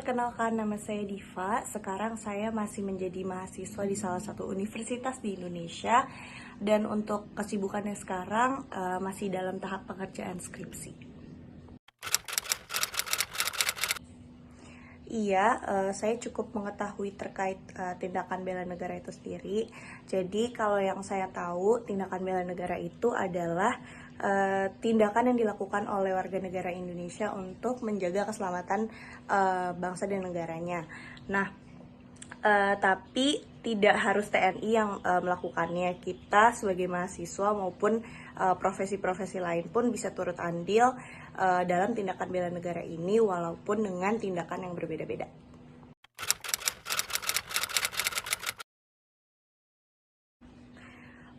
perkenalkan, nama saya Diva. Sekarang saya masih menjadi mahasiswa di salah satu universitas di Indonesia. Dan untuk kesibukannya sekarang masih dalam tahap pengerjaan skripsi. Iya, saya cukup mengetahui terkait tindakan bela negara itu sendiri. Jadi kalau yang saya tahu, tindakan bela negara itu adalah tindakan yang dilakukan oleh warga negara Indonesia untuk menjaga keselamatan bangsa dan negaranya. Nah, tapi tidak harus TNI yang melakukannya. Kita sebagai mahasiswa maupun profesi-profesi lain pun bisa turut andil dalam tindakan bela negara ini, walaupun dengan tindakan yang berbeda-beda.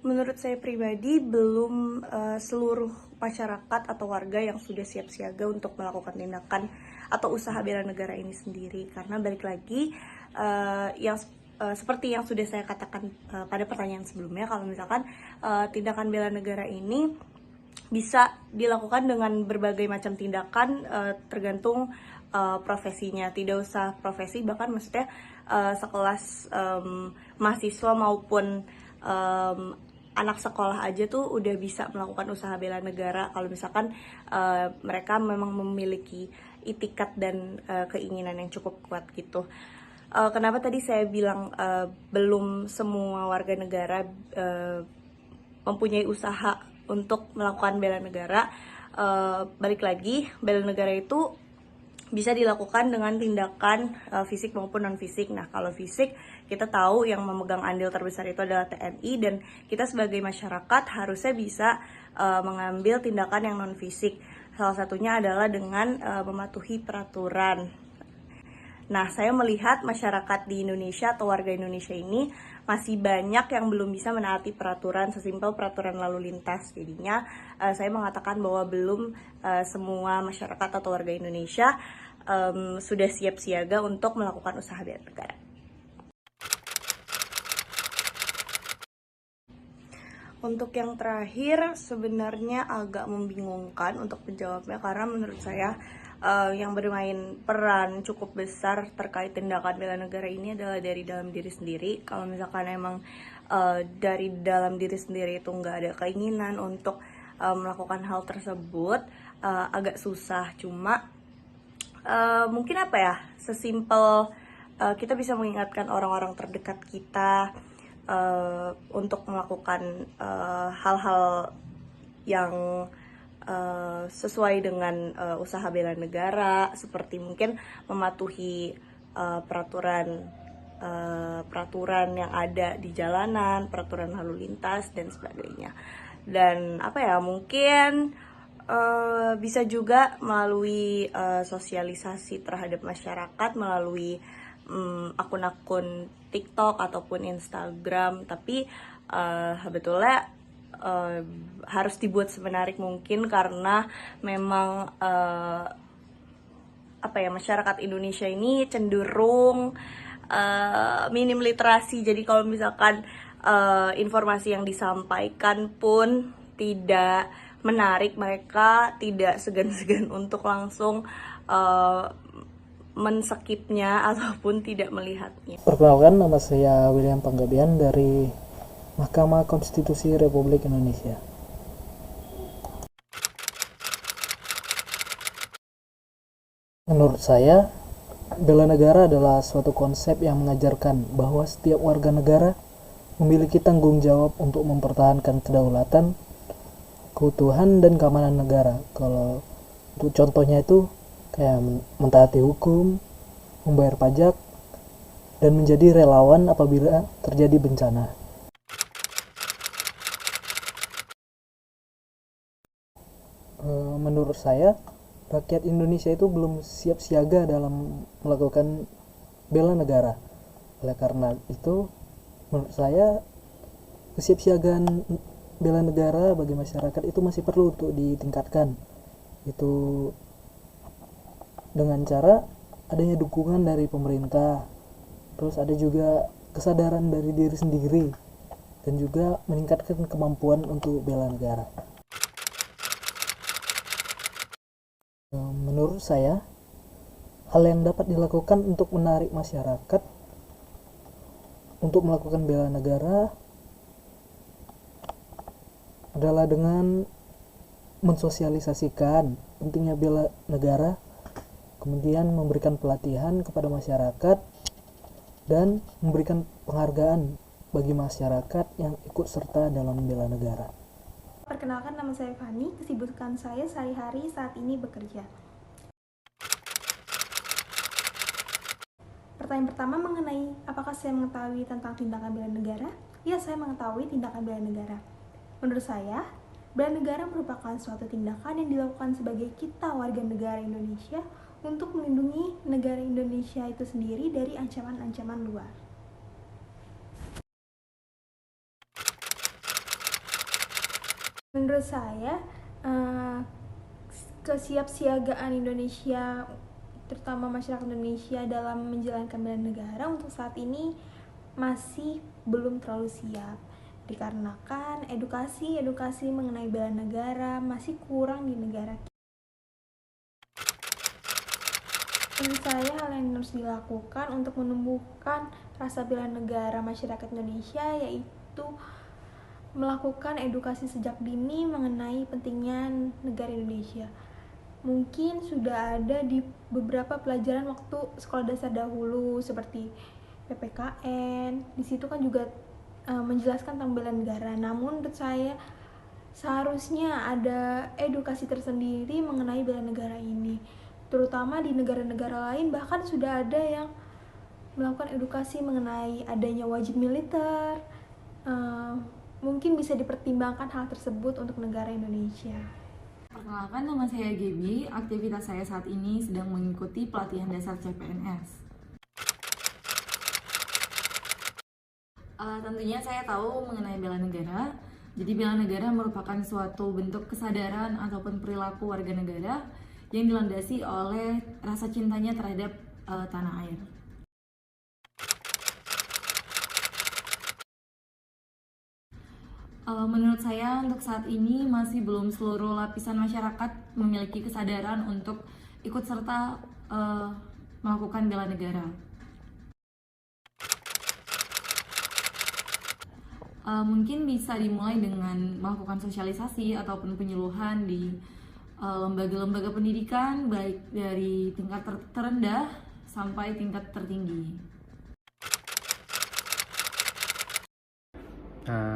Menurut saya pribadi, belum seluruh masyarakat atau warga yang sudah siap siaga untuk melakukan tindakan atau usaha bela negara ini sendiri. Karena balik lagi, seperti yang sudah saya katakan pada pertanyaan sebelumnya, kalau misalkan tindakan bela negara ini bisa dilakukan dengan berbagai macam tindakan tergantung profesinya. Tidak usah profesi, bahkan maksudnya sekelas mahasiswa maupun anak sekolah aja tuh udah bisa melakukan usaha bela negara kalau misalkan mereka memang memiliki itikat dan keinginan yang cukup kuat gitu. Kenapa tadi saya bilang belum semua warga negara mempunyai usaha untuk melakukan bela negara? Balik lagi, bela negara itu bisa dilakukan dengan tindakan fisik maupun non fisik. Nah, kalau fisik kita tahu yang memegang andil terbesar itu adalah TNI, dan kita sebagai masyarakat harusnya bisa mengambil tindakan yang non fisik. Salah satunya adalah dengan mematuhi peraturan. Nah, saya melihat masyarakat di Indonesia atau warga Indonesia ini masih banyak yang belum bisa menaati peraturan, sesimpel peraturan lalu lintas. Jadinya saya mengatakan bahwa belum semua masyarakat atau warga Indonesia sudah siap siaga untuk melakukan usaha bela negara. Untuk yang terakhir sebenarnya agak membingungkan untuk menjawabnya, karena menurut saya yang bermain peran cukup besar terkait tindakan bela negara ini adalah dari dalam diri sendiri. Kalau misalkan emang dari dalam diri sendiri itu nggak ada keinginan untuk melakukan hal tersebut, agak susah. Cuma mungkin apa ya, sesimpel kita bisa mengingatkan orang-orang terdekat kita untuk melakukan hal-hal yang sesuai dengan usaha bela negara, seperti mungkin mematuhi peraturan yang ada di jalanan, peraturan lalu lintas dan sebagainya. Dan apa ya, mungkin bisa juga melalui sosialisasi terhadap masyarakat melalui akun-akun TikTok ataupun Instagram. Tapi sebetulnya harus dibuat semenarik mungkin, karena memang masyarakat Indonesia ini cenderung minim literasi. Jadi kalau misalkan informasi yang disampaikan pun tidak menarik, mereka tidak segan-segan untuk langsung men-skipnya ataupun tidak melihatnya. Perkenalkan, nama saya William Panggabean dari Mahkamah Konstitusi Republik Indonesia. Menurut saya, bela negara adalah suatu konsep yang mengajarkan bahwa setiap warga negara memiliki tanggung jawab untuk mempertahankan kedaulatan, keutuhan, dan keamanan negara. Kalau untuk contohnya itu kayak mentaati hukum, membayar pajak, dan menjadi relawan apabila terjadi bencana. Menurut saya, rakyat Indonesia itu belum siap siaga dalam melakukan bela negara. Oleh karena itu, menurut saya kesiapsiagaan bela negara bagi masyarakat itu masih perlu untuk ditingkatkan. Itu dengan cara adanya dukungan dari pemerintah, terus ada juga kesadaran dari diri sendiri, dan juga meningkatkan kemampuan untuk bela negara. Menurut saya, hal yang dapat dilakukan untuk menarik masyarakat untuk melakukan bela negara adalah dengan mensosialisasikan pentingnya bela negara, kemudian memberikan pelatihan kepada masyarakat dan memberikan penghargaan bagi masyarakat yang ikut serta dalam bela negara. Perkenalkan, nama saya Fani. Kesibukan saya sehari-hari saat ini bekerja. Pertanyaan pertama mengenai apakah saya mengetahui tentang tindakan bela negara? Ya, saya mengetahui tindakan bela negara. Menurut saya, bela negara merupakan suatu tindakan yang dilakukan sebagai kita warga negara Indonesia untuk melindungi negara Indonesia itu sendiri dari ancaman-ancaman luar. Menurut saya, kesiapsiagaan Indonesia, terutama masyarakat Indonesia dalam menjalankan bela negara untuk saat ini masih belum terlalu siap, dikarenakan edukasi mengenai bela negara masih kurang di negara kita. Menurut saya, hal yang harus dilakukan untuk menumbuhkan rasa bela negara masyarakat Indonesia yaitu melakukan edukasi sejak dini mengenai pentingnya negara Indonesia. Mungkin sudah ada di beberapa pelajaran waktu sekolah dasar dahulu seperti PPKN. Di situ kan juga menjelaskan tentang bela negara. Namun menurut saya seharusnya ada edukasi tersendiri mengenai bela negara ini. Terutama di negara-negara lain bahkan sudah ada yang melakukan edukasi mengenai adanya wajib militer. Mungkin bisa dipertimbangkan hal tersebut untuk negara Indonesia. Perkenalkan, nama saya Gaby. Aktivitas saya saat ini sedang mengikuti pelatihan dasar CPNS. Tentunya saya tahu mengenai bela negara. Jadi bela negara merupakan suatu bentuk kesadaran ataupun perilaku warga negara yang dilandasi oleh rasa cintanya terhadap tanah air. Menurut saya untuk saat ini masih belum seluruh lapisan masyarakat memiliki kesadaran untuk ikut serta melakukan bela negara. Mungkin bisa dimulai dengan melakukan sosialisasi ataupun penyuluhan di lembaga-lembaga pendidikan baik dari tingkat terendah sampai tingkat tertinggi.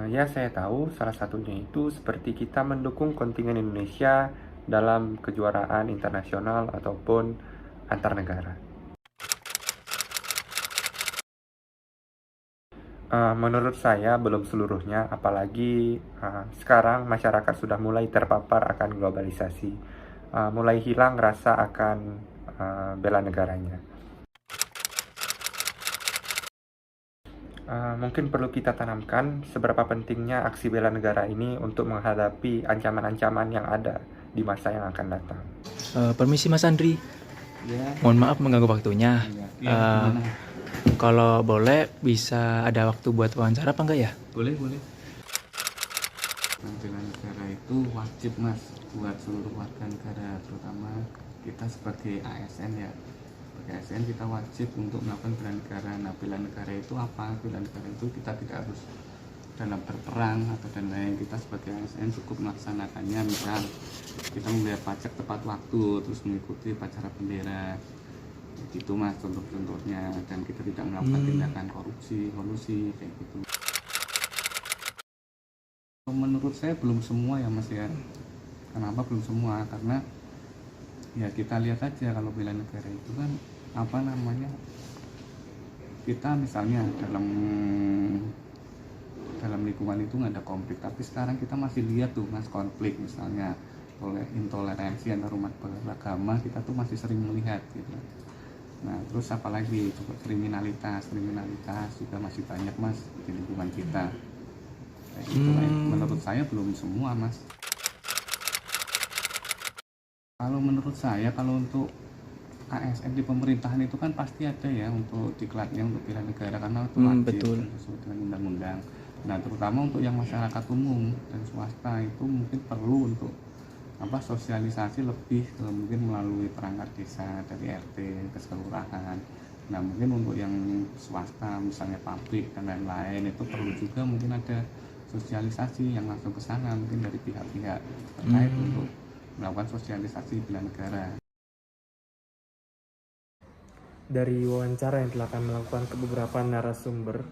Ya, saya tahu salah satunya itu seperti kita mendukung kontingen Indonesia dalam kejuaraan internasional ataupun antar negara. Menurut saya belum seluruhnya, apalagi sekarang masyarakat sudah mulai terpapar akan globalisasi, mulai hilang rasa akan bela negaranya. Mungkin perlu kita tanamkan seberapa pentingnya aksi bela negara ini untuk menghadapi ancaman-ancaman yang ada di masa yang akan datang. Permisi Mas Andri, mohon maaf mengganggu waktunya. Kalau boleh bisa ada waktu buat wawancara apa enggak ya? Boleh. Bela negara itu wajib Mas buat seluruh warga negara, terutama kita sebagai ASN ya. Sebagai ASN kita wajib untuk melakukan bela negara. Nah, bela negara itu apa? Bela negara itu kita tidak harus dalam berperang atau dan lain. Kita sebagai ASN cukup melaksanakannya, misal kita membayar pajak tepat waktu, terus mengikuti upacara bendera. Gitu Mas contoh-contohnya, dan kita tidak melakukan tindakan korupsi, kolusi kayak gitu. Menurut saya belum semua ya Mas ya. Kenapa belum semua? Karena ya kita lihat aja kalau bela negara itu kan kita misalnya dalam lingkungan itu nggak ada konflik, tapi sekarang kita masih lihat tuh Mas konflik, misalnya oleh intoleransi antar umat beragama, kita tuh masih sering melihat gitu. Nah, terus apalagi coba kriminalitas juga masih banyak Mas di lingkungan kita. Itu menurut saya belum semua Mas. Kalau menurut saya, kalau untuk ASN di pemerintahan itu kan pasti ada ya untuk diklatnya untuk bela negara, karena itu wajib sesuai dengan undang-undang. Nah, terutama untuk yang masyarakat umum dan swasta itu mungkin perlu untuk sosialisasi lebih mungkin melalui perangkat desa dari RT ke kelurahan. Nah mungkin untuk yang swasta misalnya pabrik dan lain-lain itu perlu juga mungkin ada sosialisasi yang langsung ke sana mungkin dari pihak-pihak terkait untuk melakukan sosialisasi bela negara. Dari wawancara yang telah kami lakukan ke beberapa narasumber,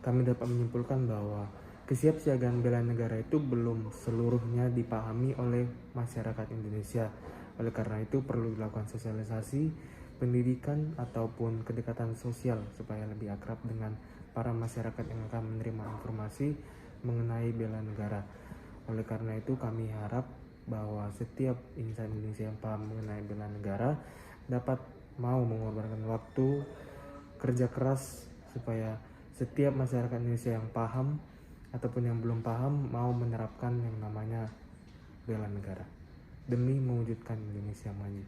kami dapat menyimpulkan bahwa kesiapsiagaan bela negara itu belum seluruhnya dipahami oleh masyarakat Indonesia. Oleh karena itu perlu dilakukan sosialisasi, pendidikan ataupun kedekatan sosial supaya lebih akrab dengan para masyarakat yang akan menerima informasi mengenai bela negara. Oleh karena itu kami harap bahwa setiap insan Indonesia yang paham mengenai bela negara dapat mau mengorbankan waktu, kerja keras supaya setiap masyarakat Indonesia yang paham ataupun yang belum paham mau menerapkan yang namanya bela negara demi mewujudkan Indonesia maju.